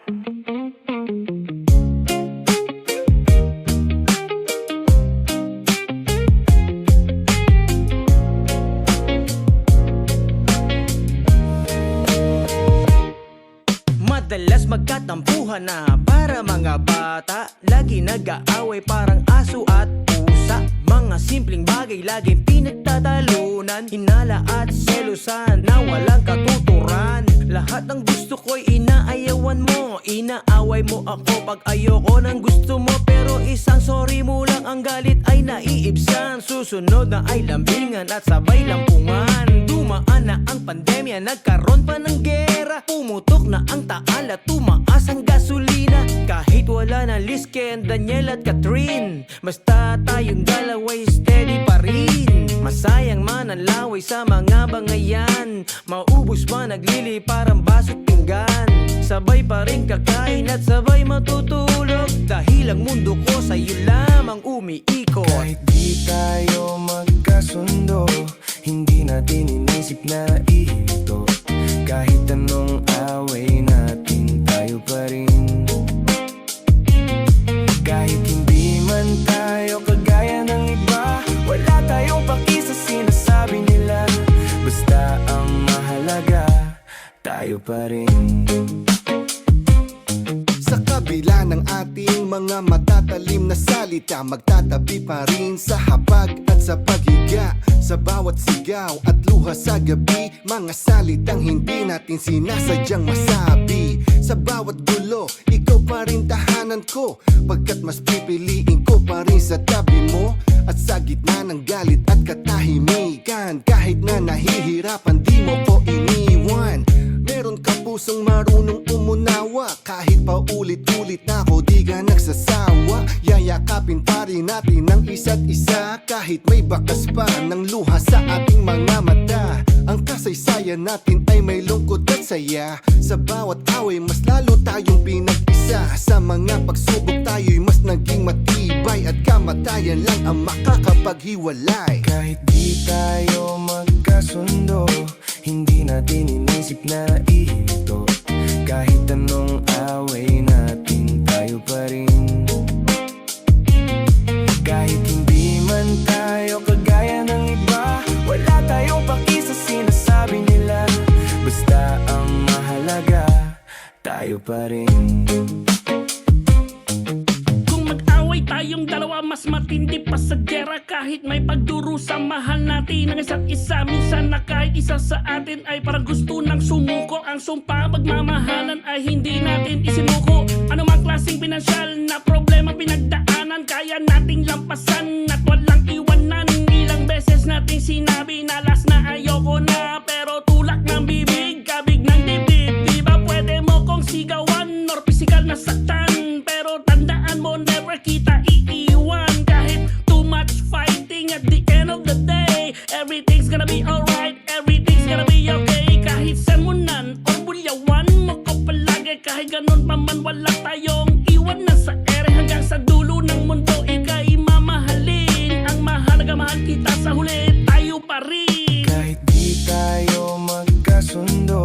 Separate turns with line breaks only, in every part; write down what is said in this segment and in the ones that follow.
Madalas magkatampuhan na para mga bata, lagi nag-aaway parang aso at pusa. Mga simpleng bagay laging pinagtatalunan, hinala at selusan na walang katuturan. Lahat ng gusto ko'y inaayawan mo, inaaway mo ako pag ayoko ng gusto mo. Pero isang sorry mo lang ang galit ay naiibsan. Susunod na ay lambingan at sabay lampungan. Dumaan na ang pandemya, nagkaroon pa ng gera. Pumutok na ang taal at tumaas ang gasolina. Kahit wala na Liz, Ken, Daniel at Catherine, basta tayong dalawa'y steady pa rin. Masayang man ang laway sa mga bangayan, maubos man naglili parang baso't pinggan. Sabay pa rin kakain at sabay matutulog, dahil ang mundo ko sa'yo lamang umiikot.
Kahit di tayo magkasundo, hindi natin inisip na ito. Kahit anong away natin, tayo pa rin. Kahit hindi man tayo kagaya ng iba, wala tayong paki sa sinasabi nila. Basta ang mahalaga, tayo pa rin.
Sa kabila ng ating mga matatalim na salita, magtatabi pa rin sa hapag at sa paghiga. Sa bawat sigaw at luha sa gabi, mga salitang hindi natin sinasadyang masabi. Sa bawat gulo, ikaw pa rin tahanan ko, pagkat mas pipiliin ko pa rin sa tabi mo. At sa gitna ng galit at katahimikan, kahit na nahihirapan, di mo ko iniwan. Meron ka pusong marunong umunawa, kahit pa ulit-ulit na ako di ka nagsasawa. Yayakapin pa rin natin ang isa't isa, kahit may bakas pa ng luha sa ating mga mata. Ang kasaysayan natin ay may lungkot at saya, sa bawat away mas lalo tayong pinag-isa. Sa mga pagsubok tayo'y mas naging matibay, at kamatayan lang ang makakapaghiwalay.
Kahit di tayo magkasundo, hindi natin inisip na ito. Kahit anong away natin, tayo pa rin. Kahit hindi man tayo kagaya ng iba, wala tayong paki sa sinasabi nila. Basta ang mahalaga, tayo pa rin.
Kung mag-away tayong dalawa, mas matindi pa sa gera. Kahit may pagdurusa, mahal natin ang isa't isa. Minsan na kahit isa sa atin ay parang gusto nang sumuko. Ang sumpa magmamahalan ay hindi natin isinuko. Ano mang klaseng pinansyal na problema pinagdaanan, kaya nating lampasan at walang iwanan. Ilang beses nating sinabi na last na ayoko na, pero tulak ng bibig, kabig ng dibdib. Di ba pwede mo kong sigawan or physical na saktan, pero tandaan mo never kita iiwan. Kahit too much fighting, at the end of the day everything's gonna be alright, everything's gonna be okay. Kahit sermonan or bulyawan mo ko palagi, kahit ganun pa man wala tayong iwanan sa ere. Hanggang sa dulo ng mundo ika'y mamahalin, ang mahalaga mahal kita, sa huli tayo pa rin.
Kahit di tayo magkasundo,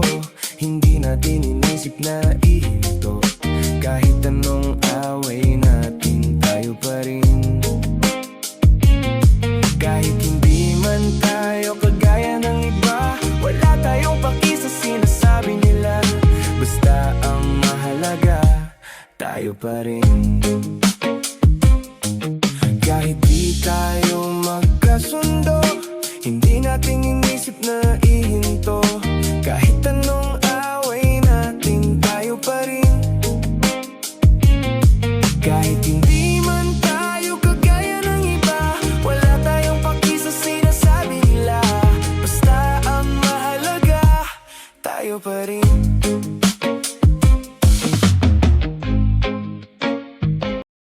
hindi natin inisip na ito. Kahit anong away natin, tayo pa rin. Kahit hindi man tayo kagaya ng iba, wala tayong paki sa sinasabi nila. Basta ang mahalaga, tayo pa rin. Kahit di tayo magkasundo, hindi natin inisip na ihinto. Kahit